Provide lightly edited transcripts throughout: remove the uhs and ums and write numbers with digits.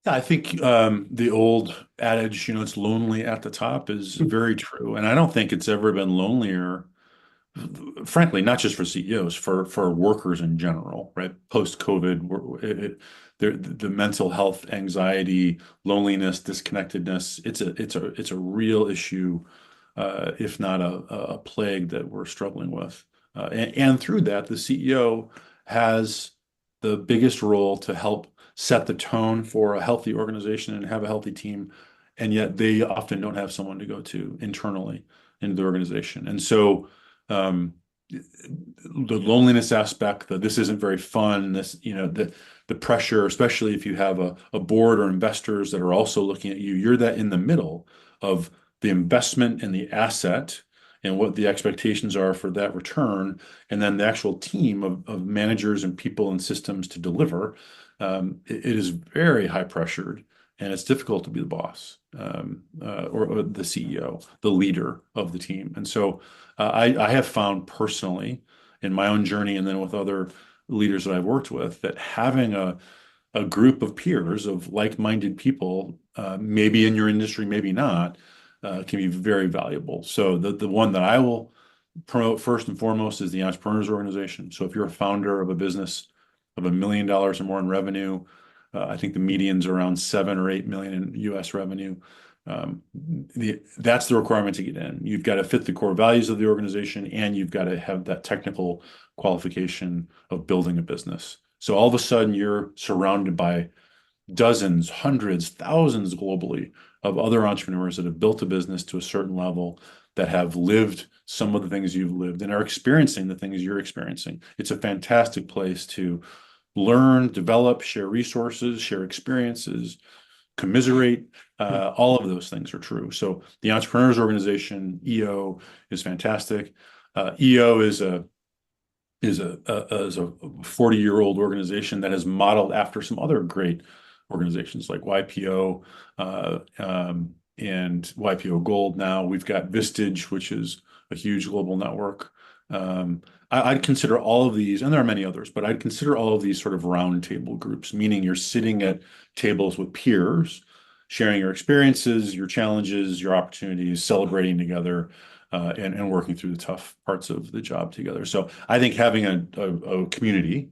Yeah, I think the old adage, it's lonely at the top is very true. And I don't think it's ever been lonelier, frankly, not just for CEOs, for workers in general, right? Post-COVID, the mental health, anxiety, loneliness, disconnectedness, it's a real issue, if not a plague that we're struggling with. And through that, the CEO has the biggest role to help set the tone for a healthy organization and have a healthy team. And yet they often don't have someone to go to internally into the organization. And so the loneliness aspect, that this isn't very fun, the pressure, especially if you have a board or investors that are also looking at you, you're that in the middle of the investment and the asset and what the expectations are for that return, and then the actual team of managers and people and systems to deliver. It is very high pressured, and it's difficult to be the boss, or the CEO, the leader of the team. And so I have found personally in my own journey and then with other leaders that I've worked with that having a group of peers of like-minded people, maybe in your industry, maybe not, can be very valuable. So the one that I will promote first and foremost is the Entrepreneurs Organization. So if you're a founder of a business of $1 million or more in revenue, I think the median's around 7 or 8 million in U.S. revenue. That's the requirement to get in. You've got to fit the core values of the organization, and you've got to have that technical qualification of building a business. So all of a sudden, you're surrounded by dozens, hundreds, thousands globally of other entrepreneurs that have built a business to a certain level, that have lived some of the things you've lived and are experiencing the things you're experiencing. It's a fantastic place to learn, develop, share resources, share experiences, commiserate. All of those things are true. So the Entrepreneurs Organization, EO, is fantastic. EO is a 40-year-old organization that has modeled after some other great organizations like YPO, and YPO Gold. Now we've got Vistage, which is a huge global network. I'd consider all of these, and there are many others, but I'd consider all of these sort of roundtable groups, meaning you're sitting at tables with peers, sharing your experiences, your challenges, your opportunities, celebrating together, and working through the tough parts of the job together. So I think having a community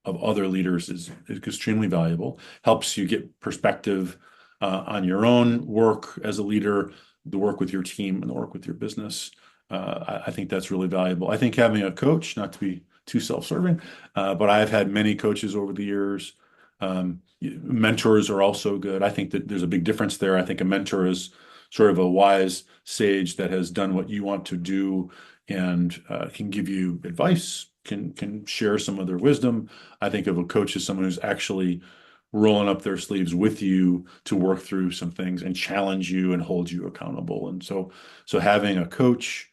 of other leaders is extremely valuable, helps you get perspective on your own work as a leader, the work with your team, and the work with your business. I think that's really valuable. I think having a coach, not to be too self-serving, but I've had many coaches over the years. Mentors are also good. I think that there's a big difference there. I think a mentor is sort of a wise sage that has done what you want to do, and can give you advice, can share some of their wisdom. I think of a coach as someone who's actually rolling up their sleeves with you to work through some things and challenge you and hold you accountable. And so having a coach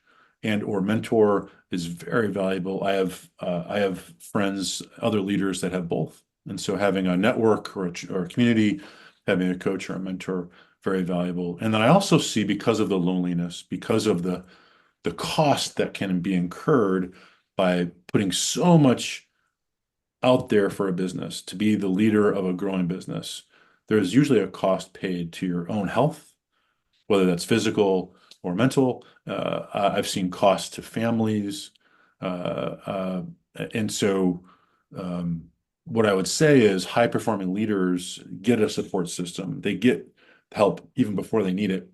and or mentor is very valuable. I have friends, other leaders that have both. And so having a network or a community, having a coach or a mentor, very valuable. And then I also see, because of the loneliness, because of the cost that can be incurred by putting so much out there for a business, to be the leader of a growing business, there's usually a cost paid to your own health, whether that's physical or mental. I've seen costs to families. Uh, uh, and so what I would say is high performing leaders get a support system. They get help even before they need it,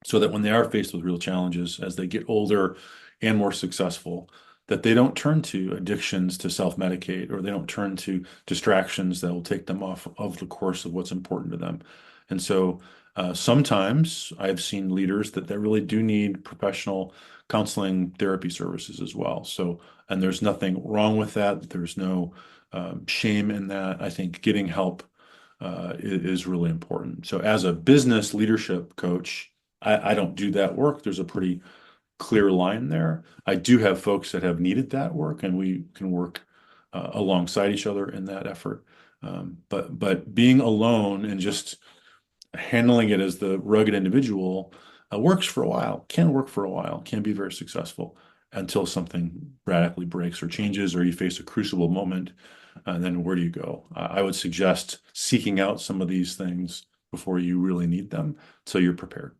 so that when they are faced with real challenges as they get older and more successful, that they don't turn to addictions to self-medicate, or they don't turn to distractions that will take them off of the course of what's important to them. And so sometimes I've seen leaders that really do need professional counseling therapy services as well. So, and there's nothing wrong with that. There's no shame in that. I think getting help is really important. So as a business leadership coach, I don't do that work. There's a pretty clear line there. I do have folks that have needed that work, and we can work alongside each other in that effort. But being alone and just handling it as the rugged individual works for a while, can work for a while, can be very successful until something radically breaks or changes, or you face a crucible moment. And then where do you go? I would suggest seeking out some of these things before you really need them so you're prepared.